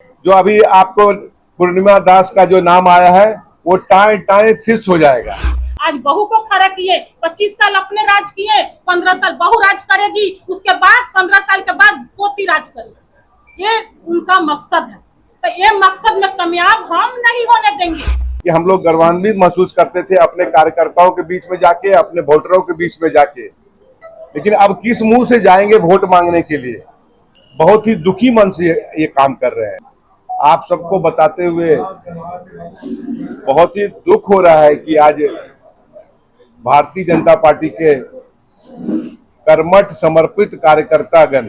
जो अभी आपको पूर्णिमा दास का जो नाम आया है वो टाए टाए फिक्स हो जाएगा। आज बहू को खड़ा किए, 25 साल अपने राज किए, 15 साल बहू राज करेगी, उसके बाद 15 साल के बाद पोती राज करेगी। ये उनका मकसद है, तो ये मकसद में कामयाब हम नहीं होने देंगे। कि हम लोग गर्वान्वित महसूस करते थे अपने कार्यकर्ताओं के बीच में जाके, अपने वोटरों के बीच में जाके, लेकिन अब किस मुंह से जाएंगे वोट मांगने के लिए। बहुत ही दुखी मन से ये काम कर रहे हैं। आप सबको बताते हुए बहुत ही दुख हो रहा है कि आज भारतीय जनता पार्टी के कर्मठ समर्पित कार्यकर्तागण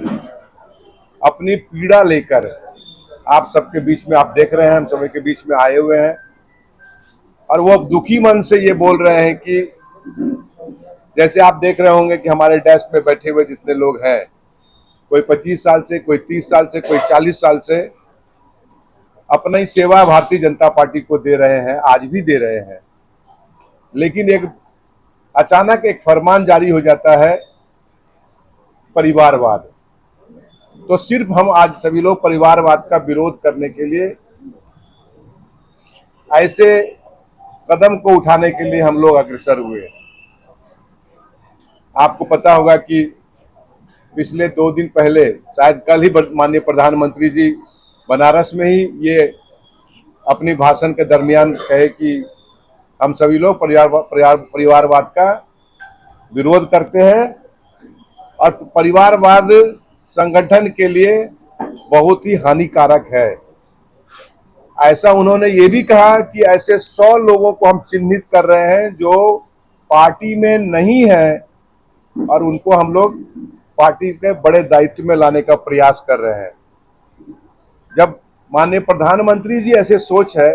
अपनी पीड़ा लेकर आप सबके बीच में, आप देख रहे हैं, हम सभी के बीच में आए हुए हैं और वो दुखी मन से ये बोल रहे हैं कि जैसे आप देख रहे होंगे कि हमारे डेस्क पे बैठे हुए जितने लोग हैं, कोई 25 साल से, कोई 30 साल से, कोई 40 साल से अपना ही सेवा भारतीय जनता पार्टी को दे रहे हैं, आज भी दे रहे हैं। लेकिन एक अचानक एक फरमान जारी हो जाता है परिवारवाद। तो सिर्फ हम आज सभी लोग परिवारवाद का विरोध करने के लिए, ऐसे कदम को उठाने के लिए हम लोग अग्रसर हुए। आपको पता होगा कि पिछले 2 दिन पहले, शायद कल ही, माननीय प्रधानमंत्री जी बनारस में ही ये अपनी भाषण के दरमियान कहे कि हम सभी लोग परिवारवाद का विरोध करते हैं और परिवारवाद संगठन के लिए बहुत ही हानिकारक है। ऐसा उन्होंने ये भी कहा कि ऐसे 100 लोगों को हम चिन्हित कर रहे हैं जो पार्टी में नहीं है और उनको हम लोग पार्टी के बड़े दायित्व में लाने का प्रयास कर रहे हैं। जब माननीय प्रधानमंत्री जी ऐसे सोच है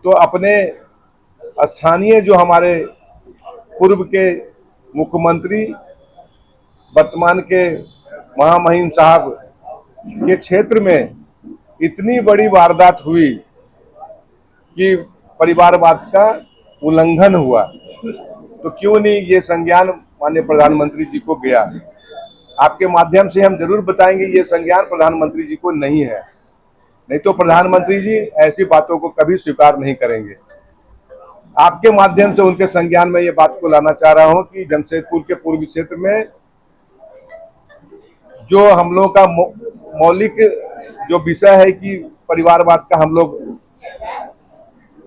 तो अपने स्थानीय जो हमारे पूर्व के मुख्यमंत्री, वर्तमान के महामहिम साहब के क्षेत्र में इतनी बड़ी वारदात हुई कि परिवारवाद का उल्लंघन हुआ, तो क्यों नहीं ये संज्ञान माननीय प्रधानमंत्री जी को गया। आपके माध्यम से हम जरूर बताएंगे ये संज्ञान प्रधानमंत्री जी को नहीं है, नहीं तो प्रधानमंत्री जी ऐसी बातों को कभी स्वीकार नहीं करेंगे। आपके माध्यम से उनके संज्ञान में ये बात को लाना चाह रहा हूं कि जमशेदपुर के पूर्वी क्षेत्र में जो हम लोग का मौलिक जो विषय है कि परिवारवाद का हम लोग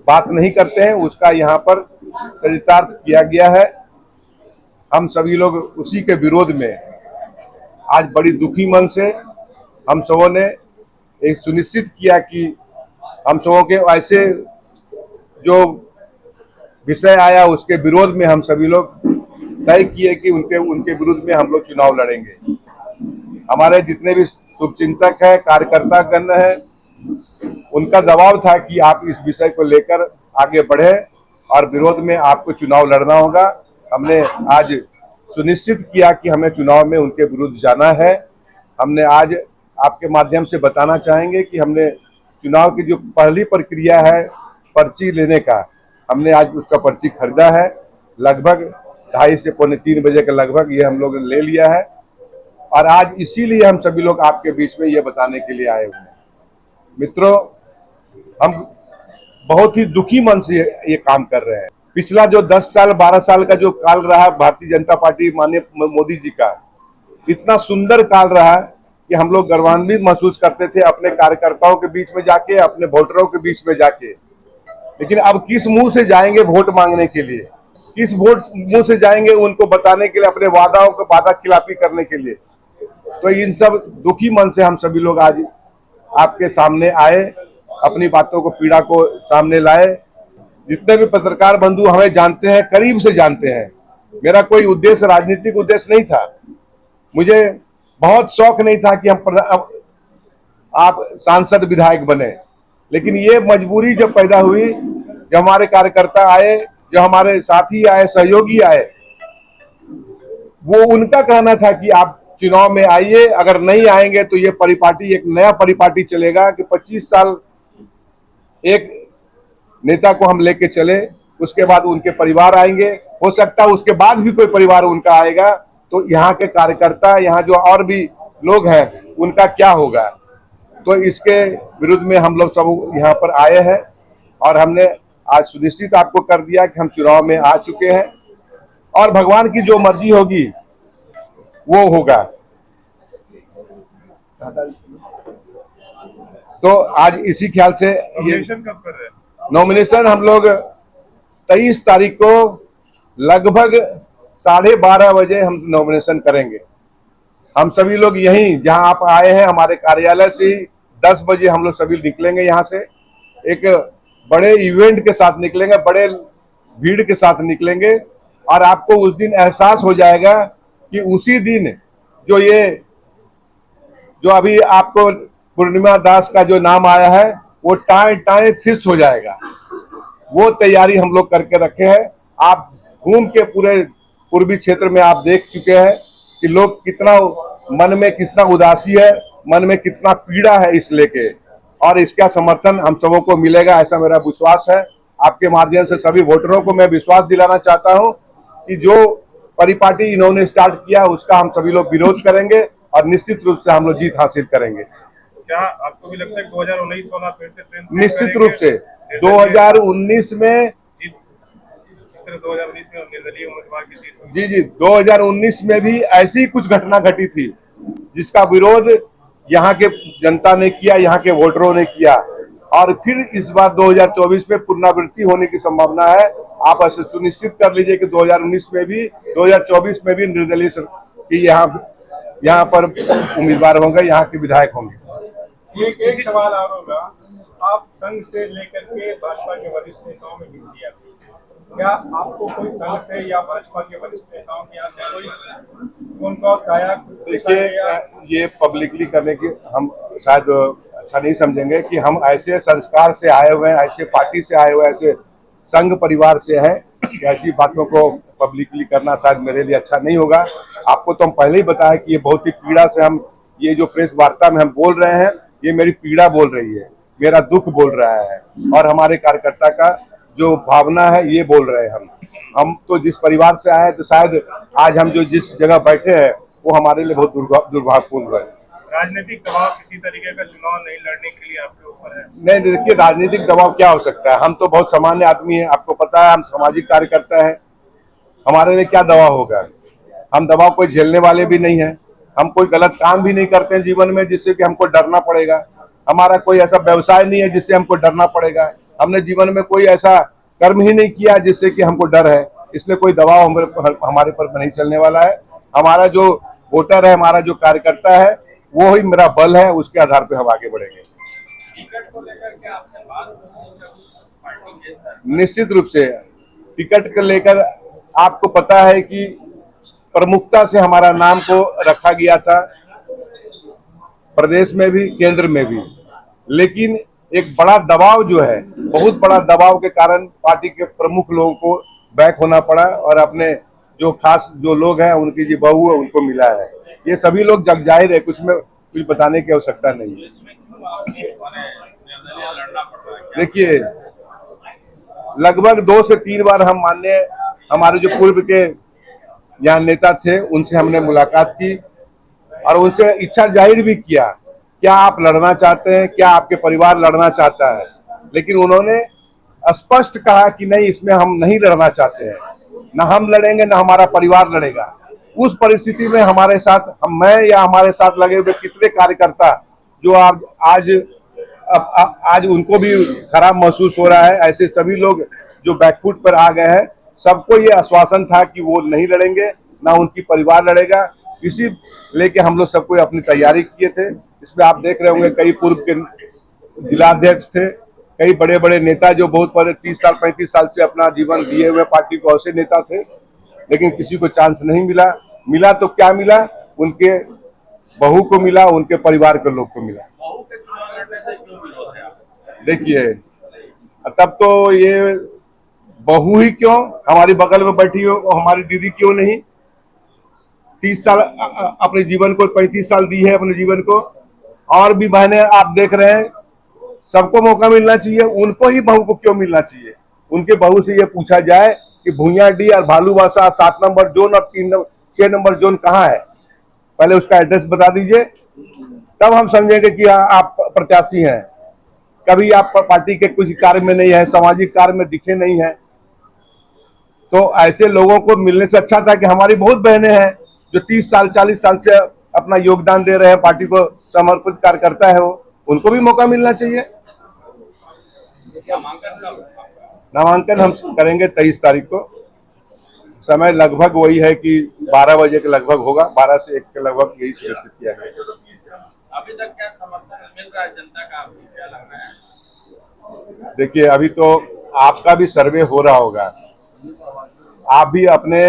बात नहीं करते हैं, उसका यहाँ पर चरितार्थ किया गया है। हम सभी लोग उसी के विरोध में आज बड़ी दुखी मन से हम सबों ने एक सुनिश्चित किया कि हम सबों के ऐसे जो विषय आया उसके विरोध में हम सभी लोग तय किए कि उनके विरुद्ध में हम लोग चुनाव लड़ेंगे। हमारे जितने भी शुभचिंतक है, कार्यकर्ता गण है, उनका दबाव था कि आप इस विषय को लेकर आगे बढ़े और विरोध में आपको चुनाव लड़ना होगा। हमने आज सुनिश्चित किया कि हमें चुनाव में उनके विरुद्ध जाना है। हमने आज आपके माध्यम से बताना चाहेंगे कि हमने चुनाव की जो पहली प्रक्रिया है पर्ची लेने का, हमने आज उसका पर्ची खरीदा है। लगभग 2:30 से पौने 3 बजे के लगभग ये हम लोग ने ले लिया है और आज इसीलिए हम सभी लोग आपके बीच में ये बताने के लिए आए हुए हैं। मित्रों, हम बहुत ही दुखी मन से ये काम कर रहे हैं। पिछला जो 10 साल 12 साल का जो काल रहा भारतीय जनता पार्टी माननीय मोदी जी का, इतना सुंदर काल रहा कि हम लोग गर्वान्वित महसूस करते थे अपने कार्यकर्ताओं के बीच में जाके, अपने वोटरों के बीच में जाके। लेकिन अब किस मुंह से जाएंगे वोट मांगने के लिए, किस मुंह से जाएंगे उनको बताने के लिए, अपने वादाओं को वादा खिलाफी करने के लिए। तो इन सब दुखी मन से हम सभी लोग आज आपके सामने आए, अपनी बातों को, पीड़ा को सामने लाए। जितने भी पत्रकार बंधु हमें जानते हैं, करीब से जानते हैं, मेरा कोई उद्देश्य, राजनीतिक उद्देश्य नहीं था। मुझे बहुत शौक नहीं था कि आप सांसद विधायक बने, लेकिन ये मजबूरी जब पैदा हुई, जब हमारे कार्यकर्ता आए, जो हमारे साथी आए, सहयोगी आए, वो उनका कहना था कि आप चुनाव में आइए, अगर नहीं आएंगे तो ये परिपाटी, एक नया परिपाटी चलेगा कि 25 साल एक नेता को हम लेके चले, उसके बाद उनके परिवार आएंगे, हो सकता है उसके बाद भी कोई परिवार उनका आएगा, तो यहाँ के कार्यकर्ता, यहाँ जो और भी लोग हैं, उनका क्या होगा। तो इसके विरुद्ध में हम लोग सब यहाँ पर आए हैं और हमने आज सुनिश्चित आपको कर दिया कि हम चुनाव में आ चुके हैं और भगवान की जो मर्जी होगी वो होगा। तो आज इसी ख्याल से ये कब कर रहे हैं? नॉमिनेशन हम लोग 23 तारीख को लगभग 12:30 बजे हम नॉमिनेशन करेंगे। हम सभी लोग यहीं जहां आप आए हैं हमारे कार्यालय से ही 10 बजे हम लोग सभी निकलेंगे। यहाँ से एक बड़े इवेंट के साथ निकलेंगे, बड़े भीड़ के साथ निकलेंगे और आपको उस दिन एहसास हो जाएगा कि उसी दिन जो अभी आपको पूर्णिमा दास का जो नाम आया है वो टाइम फिक्स हो जाएगा। वो तैयारी हम लोग करके रखे हैं। आप घूम के पूरे पूर्वी क्षेत्र में आप देख चुके हैं कि लोग कितना मन में कितना उदासी है, मन में कितना पीड़ा है इस लेके, और इसका समर्थन हम सबों को मिलेगा ऐसा मेरा विश्वास है। आपके माध्यम से सभी वोटरों को मैं विश्वास दिलाना चाहता हूं कि जो परिपाटी इन्होंने स्टार्ट किया उसका हम सभी लोग विरोध करेंगे और निश्चित रूप से हम लोग जीत हासिल करेंगे। क्या आपको भी लगता है 2019 वाला फिर से ट्रेंड निश्चित रूप से 2019 में 2019 में निर्दलीय उम्मीदवार की जीत हुई। जी 2019 में भी ऐसी कुछ घटना घटी थी जिसका विरोध यहाँ के जनता ने किया, यहाँ के वोटरों ने किया, और फिर इस बार 2024 में पुनरावृत्ति होने की संभावना है। आप ऐसे सुनिश्चित कर लीजिए कि 2019 में भी 2024 में भी निर्दलीय की यहाँ पर उम्मीदवार होंगे, यहाँ के विधायक होंगे। एक सवाल और होगा, आप संघ से लेकर के भाजपा के वरिष्ठ नेताओं में गिनती आती है, क्या आपको कोई संघ से या भाजपा के वरिष्ठ नेताओं के यहाँ से कोई उनको चाया? देखिए, ये पब्लिकली करने की हम शायद अच्छा नहीं समझेंगे कि हम ऐसे संस्कार से आए हुए हैं, ऐसे पार्टी से आए हुए, ऐसे संघ परिवार से हैं कि ऐसी बातों को पब्लिकली करना शायद मेरे लिए अच्छा नहीं होगा। आपको तो हम पहले ही बताया कि ये बहुत ही पीड़ा से हम ये जो प्रेस वार्ता में हम बोल रहे हैं, ये मेरी पीड़ा बोल रही है, मेरा दुख बोल रहा है और हमारे कार्यकर्ता का जो भावना है ये बोल रहे हैं। हम तो जिस परिवार से आए हैं, तो शायद आज हम जो जिस जगह बैठे हैं वो हमारे लिए बहुत दुर्भाग्यपूर्ण है। राजनीतिक दबाव किसी तरीके का चुनाव नहीं लड़ने के लिए आपके ऊपर है? नहीं, देखिए, राजनीतिक दबाव क्या हो सकता है? हम तो बहुत सामान्य आदमी हैं, आपको पता है, हम सामाजिक कार्यकर्ता हैं, हमारे लिए क्या दबाव होगा? हम दबाव कोई झेलने वाले भी नहीं है। हम कोई गलत काम भी नहीं करते हैं जीवन में जिससे कि हमको डरना पड़ेगा। हमारा कोई ऐसा व्यवसाय नहीं है जिससे हमको डरना पड़ेगा। हमने जीवन में कोई ऐसा कर्म ही नहीं किया जिससे कि हमको डर है, इसलिए कोई दबाव हमारे पर नहीं चलने वाला है। हमारा जो वोटर है, हमारा जो कार्यकर्ता है, वो ही मेरा बल है, उसके आधार पर हम आगे बढ़ेंगे। निश्चित रूप से टिकट को लेकर आपको पता है कि प्रमुखता से हमारा नाम को रखा गया था, प्रदेश में भी केंद्र में भी, लेकिन एक बड़ा दबाव जो है, बहुत बड़ा दबाव के कारण पार्टी के प्रमुख लोगों को बैक होना पड़ा और अपने जो खास जो लोग हैं उनकी जो बहू है उनको मिला है। ये सभी लोग जग जाहिर है, कुछ में कुछ बताने की आवश्यकता नहीं है। देखिए, लगभग 2 से 3 बार हम माननीय हमारे जो पूर्व के यहाँ नेता थे उनसे हमने मुलाकात की और उनसे इच्छा जाहिर भी किया, क्या आप लड़ना चाहते हैं, क्या आपके परिवार लड़ना चाहता है, लेकिन उन्होंने स्पष्ट कहा कि नहीं, इसमें हम नहीं लड़ना चाहते हैं, ना हम लड़ेंगे ना हमारा परिवार लड़ेगा। उस परिस्थिति में हमारे साथ मैं या हमारे साथ लगे हुए कितने कार्यकर्ता जो आज उनको भी खराब महसूस हो रहा है, ऐसे सभी लोग जो बैकफुट पर आ गए हैं, सबको ये आश्वासन था कि वो नहीं लड़ेंगे, ना उनकी परिवार लड़ेगा। इसी लेके हम लोग सबको अपनी तैयारी किए थे। इसमें आप देख रहे होंगे कई पूर्व के जिलाध्यक्ष थे, कई बड़े बड़े नेता जो बहुत बड़े 30 साल 35 साल से अपना जीवन दिए हुए पार्टी को, ऐसे नेता थे, लेकिन किसी को चांस नहीं मिला तो क्या मिला? उनके बहू को मिला, उनके परिवार के लोग को मिला। देखिए, तब तो ये बहू ही क्यों, हमारी बगल में बैठी हो हमारी दीदी क्यों नहीं? 30 साल अपने जीवन को, 35 साल दी है अपने जीवन को, और भी बहनें आप देख रहे हैं, सबको मौका मिलना चाहिए, उनको ही बहू को क्यों मिलना चाहिए? उनके बहू से ये पूछा जाए कि भुइयाडीह और भालूबासा 7 नंबर जोन और 6 नंबर जोन कहाँ है, पहले उसका एड्रेस बता दीजिए, तब हम समझेंगे कि आप प्रत्याशी हैं। कभी आप पार्टी के कुछ कार्य में नहीं है, सामाजिक कार्य में दिखे नहीं है, तो ऐसे लोगों को मिलने से अच्छा था कि हमारी बहुत बहनें हैं जो 30 साल 40 साल से अपना योगदान दे रहे हैं, पार्टी को समर्पित कार्यकर्ता है, वो उनको भी मौका मिलना चाहिए। नामांकन हम करेंगे 23 तारीख को। समय लगभग वही है कि 12 बजे के लगभग होगा, 12 से 1 के लगभग यही सुनिश्चित किया गया। अभी तक क्या समर्थन मिल रहा है जनता का, आपको क्या लग रहा है? देखिए, अभी तो आपका भी सर्वे हो रहा होगा, आप भी अपने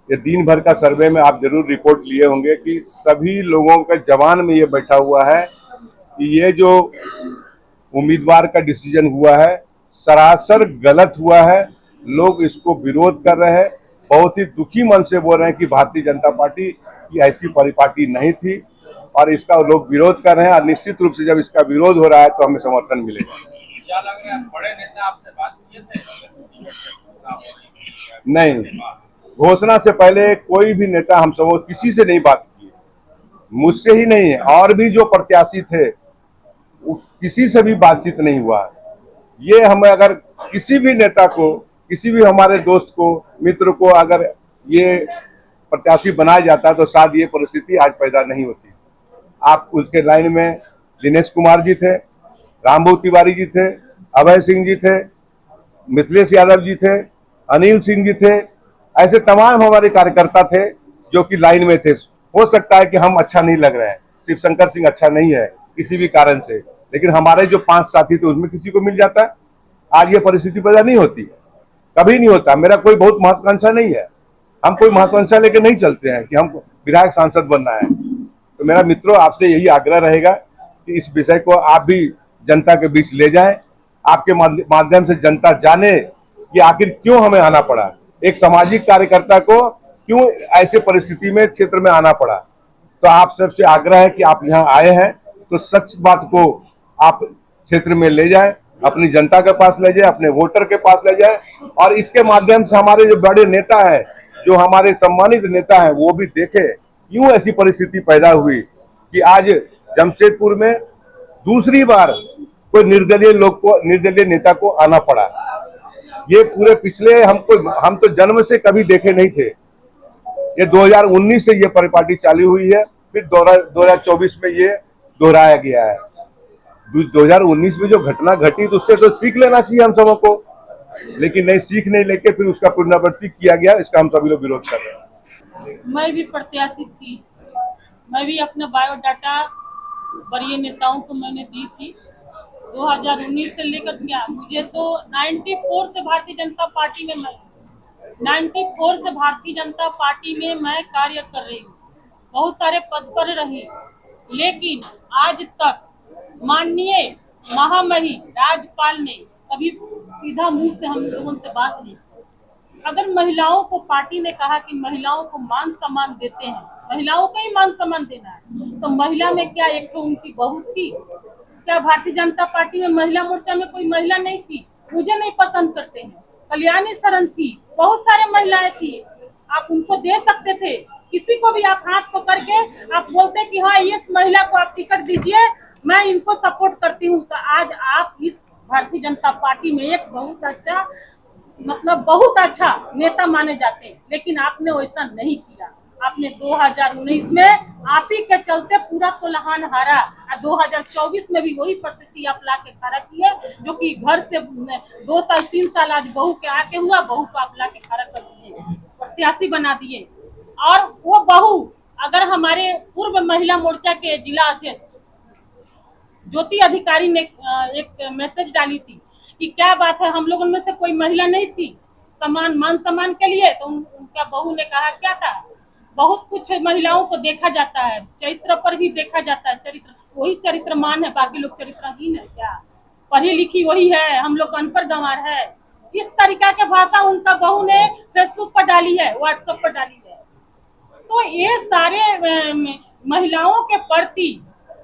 ये दिन भर का सर्वे में आप जरूर रिपोर्ट लिए होंगे कि सभी लोगों के जबान में ये बैठा हुआ है कि ये जो उम्मीदवार का डिसीजन हुआ है सरासर गलत हुआ है। लोग इसको विरोध कर रहे हैं, बहुत ही दुखी मन से बोल रहे हैं कि भारतीय जनता पार्टी की ऐसी परिपाटी नहीं थी और इसका लोग विरोध कर रहे हैं। और निश्चित रूप से जब इसका विरोध हो रहा है तो हमें समर्थन मिलेगा। क्या लग रहा है, बड़े नेता आपसे बात किए थे? नहीं, घोषणा से पहले कोई भी नेता हम सब किसी से नहीं बात की, मुझसे ही नहीं, और भी जो प्रत्याशी थे किसी से भी बातचीत नहीं हुआ। ये हमें अगर किसी भी नेता को, किसी भी हमारे दोस्त को, मित्र को अगर ये प्रत्याशी बनाया जाता तो शायद ये परिस्थिति आज पैदा नहीं होती। आप उसके लाइन में दिनेश कुमार जी थे, रामबाबू तिवारी जी थे, अभय सिंह जी थे, मिथिलेश यादव जी थे, अनिल सिंह जी थे, ऐसे तमाम हमारे कार्यकर्ता थे जो कि लाइन में थे। हो सकता है कि हम अच्छा नहीं लग रहे हैं, शिवशंकर सिंह अच्छा नहीं है किसी भी कारण से, लेकिन हमारे जो 5 साथी थे उसमें किसी को मिल जाता है। आज ये परिस्थिति पैदा नहीं होती, कभी नहीं होता। मेरा कोई बहुत महत्वाकांक्षा नहीं है, हम कोई महत्वाकांक्षा लेके नहीं चलते हैं कि हमको विधायक सांसद बनना है। तो मेरा मित्रों, आपसे यही आग्रह रहेगा कि इस विषय को आप भी जनता के बीच ले जाएं, आपके माध्यम से जनता जाने कि आखिर क्यों हमें आना पड़ा, एक सामाजिक कार्यकर्ता को क्यों ऐसे परिस्थिति में क्षेत्र में आना पड़ा। तो आप सबसे आग्रह है कि आप यहाँ आए हैं तो सच बात को आप क्षेत्र में ले जाएं, अपनी जनता के पास ले जाएं, अपने वोटर के पास ले जाएं, और इसके माध्यम से हमारे जो बड़े नेता है, जो हमारे सम्मानित नेता है, वो भी देखे क्यों ऐसी परिस्थिति पैदा हुई कि आज जमशेदपुर में दूसरी बार कोई निर्दलीय नेता को आना पड़ा। ये पूरे पिछले हम तो जन्म से कभी देखे नहीं थे। ये 2019 से ये परिपाटी चालू हुई है, फिर 2024 में ये दोहराया गया है। 2019 में जो घटना घटी तो उससे तो सीख लेना चाहिए हम सबों को, लेकिन नहीं, सीख नहीं लेके फिर उसका पुनरावृत्ति किया गया। इसका हम सभी लोग विरोध कर रहे हैं। मैं भी प्रत्याशी थी, मैं भी अपना बायोडाटा वरीय नेताओं को मैंने दी थी 2019 से लेकर क्या, मुझे तो 94 से भारतीय जनता पार्टी में 94 से भारतीय जनता पार्टी में मैं कार्य कर रही हूँ, बहुत सारे पद पर रही, लेकिन आज तक माननीय महामहिम राज्यपाल ने कभी सीधा मुंह से हम लोगों से बात नहीं। अगर महिलाओं को पार्टी ने कहा कि महिलाओं को मान सम्मान देते हैं, महिलाओं को ही मान सम्मान देना है, तो महिला में क्या एक तो उनकी बहू थी? क्या भारतीय जनता पार्टी में महिला मोर्चा में कोई महिला नहीं थी? मुझे नहीं पसंद करते हैं। कल्याणी शरण थी, बहुत सारे महिलाएं थी, आप उनको दे सकते थे। किसी को भी आप हाथ पकड़ के आप बोलते कि हाँ इस महिला को आप टिकट दीजिए, मैं इनको सपोर्ट करती हूँ, तो आज आप इस भारतीय जनता पार्टी में एक बहुत अच्छा, मतलब बहुत अच्छा नेता माने जाते हैं, लेकिन आपने वैसा नहीं किया। आपने 2019 में आप ही के चलते पूरा कोल्हान हारा, और 2024 में भी वही परिस्थिति आप ला के खड़ा किए, जो कि घर से 2 साल 3 साल आज बहू के आके हुआ, बहू को आप ला के खड़ा कर दिए, प्रत्याशी बना दिए। और वो बहू अगर हमारे पूर्व महिला मोर्चा के जिला अध्यक्ष ज्योति अधिकारी ने एक मैसेज डाली थी कि क्या बात है, हम लोगों में से कोई महिला नहीं थी मान सम्मान के लिए, तो उनका बहू ने कहा क्या था, बहुत कुछ महिलाओं को देखा जाता है, चरित्र पर भी देखा जाता है, चरित्र वही चरित्रमान है, बाकी लोग चरित्रहीन है क्या, पढ़ी लिखी वही है, हम लोग अनपढ़ गंवार है। इस तरीका के भाषा उनका बहू ने फेसबुक पर डाली है, व्हाट्सएप पर डाली है। तो ये सारे महिलाओं के प्रति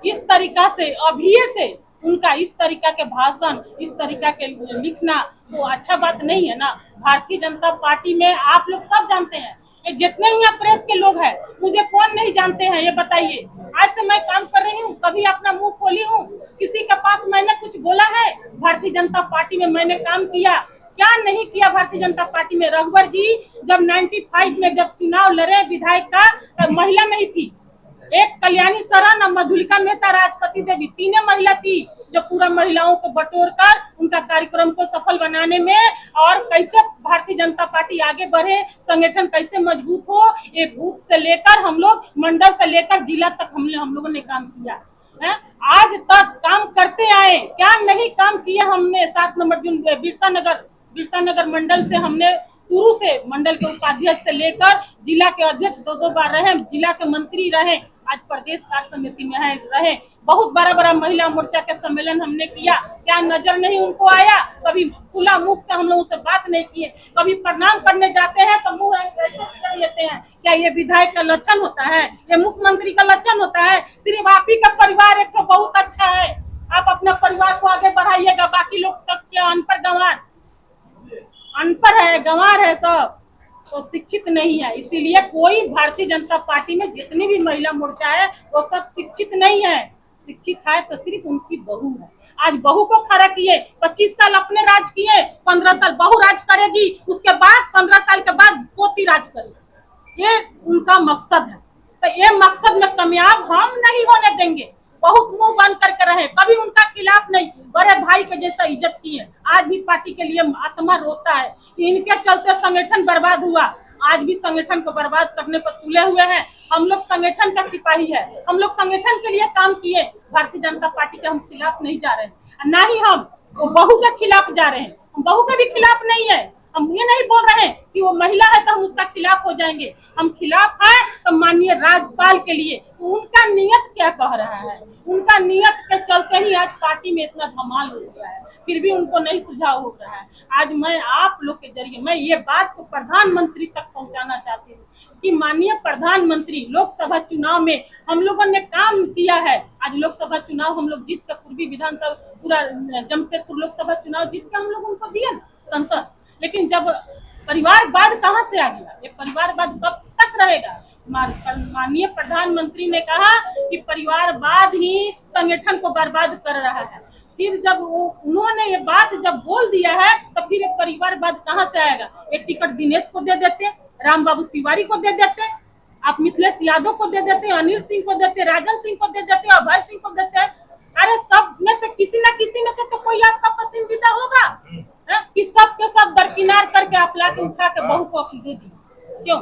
इस तरीका से अभी से उनका इस तरीका के भाषण, इस तरीका के लिखना तो अच्छा बात नहीं है ना। भारतीय जनता पार्टी में आप लोग सब जानते हैं ये जितने यहाँ प्रेस के लोग हैं मुझे कौन नहीं जानते हैं, ये बताइए। आज से मैं काम कर रही हूँ, कभी अपना मुंह खोली हूँ, किसी के पास मैंने कुछ बोला है? भारतीय जनता पार्टी में मैंने काम किया, क्या नहीं किया भारतीय जनता पार्टी में? रघुवर जी जब 95 में जब चुनाव लड़े विधायक का, तब महिला नहीं थी, एक कल्याणी सरन और मधुलिका मेहता, राजपति देवी, तीनों महिला थी जो पूरा महिलाओं को बटोरकर उनका कार्यक्रम को सफल बनाने में, और कैसे भारतीय जनता पार्टी आगे बढ़े, संगठन कैसे मजबूत हो, ये बूथ से लेकर हम लोग मंडल से लेकर जिला तक हम लोगों ने काम किया है। आज तक काम करते आए, क्या नहीं काम किया हमने। 7 नंबर जून बिरसा नगर मंडल से हमने शुरू से मंडल के उपाध्यक्ष से लेकर जिला के अध्यक्ष 2 बार रहे, जिला के मंत्री रहे, आज प्रदेश कार्य समिति में रहे, बहुत बड़ा महिला मोर्चा के सम्मेलन हमने किया, क्या नजर नहीं उनको आया? कभी खुला मुख से हम लोगों से बात नहीं किए, कभी प्रणाम करने जाते हैं तो मुंह ऐसे कर लेते हैं। क्या ये विधायक का लक्षण होता है? ये मुख्यमंत्री का लक्षण होता है? सिर्फ आप ही का परिवार एक तो बहुत अच्छा है, आप अपना परिवार को आगे बढ़ाइएगा, बाकी लोग तक क्या अनपढ़ है, गंवार है, सब तो शिक्षित नहीं है। इसीलिए कोई भारतीय जनता पार्टी में जितनी भी महिला मोर्चा है वो सब शिक्षित नहीं है। शिक्षित है तो सिर्फ उनकी बहू है। आज बहू को खड़ा किए, 25 साल अपने राज किए, 15 साल बहू राज करेगी, उसके बाद 15 साल के बाद पोती राज करेगी। ये उनका मकसद है, तो ये मकसद में कामयाब हम नहीं होने देंगे। बहुत मुंह बंद करके रहे, कभी उनका खिलाफ नहीं, बड़े भाई के जैसा इज्जत किए। आज भी पार्टी के लिए आत्मा रोता है, इनके चलते संगठन बर्बाद हुआ। आज भी संगठन को बर्बाद करने पर तुले हुए हैं। हम लोग संगठन का सिपाही है, हम लोग संगठन के लिए काम किए। भारतीय जनता पार्टी के हम खिलाफ नहीं जा रहे हैं, ना ही हम वो बहू के खिलाफ जा रहे हैं। हम बहू के भी खिलाफ नहीं है, हम ये नहीं बोल रहे हैं कि वो महिला है तो हम उसका खिलाफ हो जाएंगे। हम खिलाफ है तो माननीय राज्यपाल के लिए, उनका नियत क्या कह रहा है, उनका नियत के चलते ही आज पार्टी में इतना धमाल हो गया है, फिर भी उनको नहीं सुझाव हो रहा है। आज मैं आप लोग के जरिए मैं ये बात को प्रधानमंत्री तक पहुंचाना चाहती हूँ कि माननीय प्रधानमंत्री, लोकसभा चुनाव में हम लोगों ने काम किया है। आज लोकसभा चुनाव हम लोग जीत कर, पूर्वी विधानसभा पूरा जमशेदपुर लोकसभा चुनाव जीत कर हम लोग उनको दिया संसद, लेकिन जब परिवारवाद कहाँ से आ गया? ये परिवारवाद कब तक रहेगा? माननीय प्रधानमंत्री ने कहा कि परिवारवाद ही संगठन को बर्बाद कर रहा है। फिर जब उन्होंने ये बात जब बोल दिया है तो फिर ये परिवारवाद कहाँ से आएगा? एक टिकट दिनेश को दे देते, राम बाबू तिवारी को दे देते, आप मिथिलेश यादव को दे देते, अनिल सिंह को देते, राजन सिंह को दे देते, अभय सिंह को देते। अरे सब में से किसी न किसी में से तो कोई आपका पसंदीदा होगा कि सब के सब दरकिनार करके आप लाके उठा के बहू को अपनी दे दी। क्यों?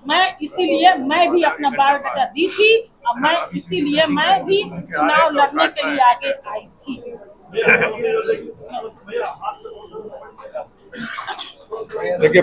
मैं इसीलिए मैं भी अपना बायोडाटा दी थी, और मैं इसीलिए मैं भी चुनाव लड़ने के लिए आगे आई थी। देखिए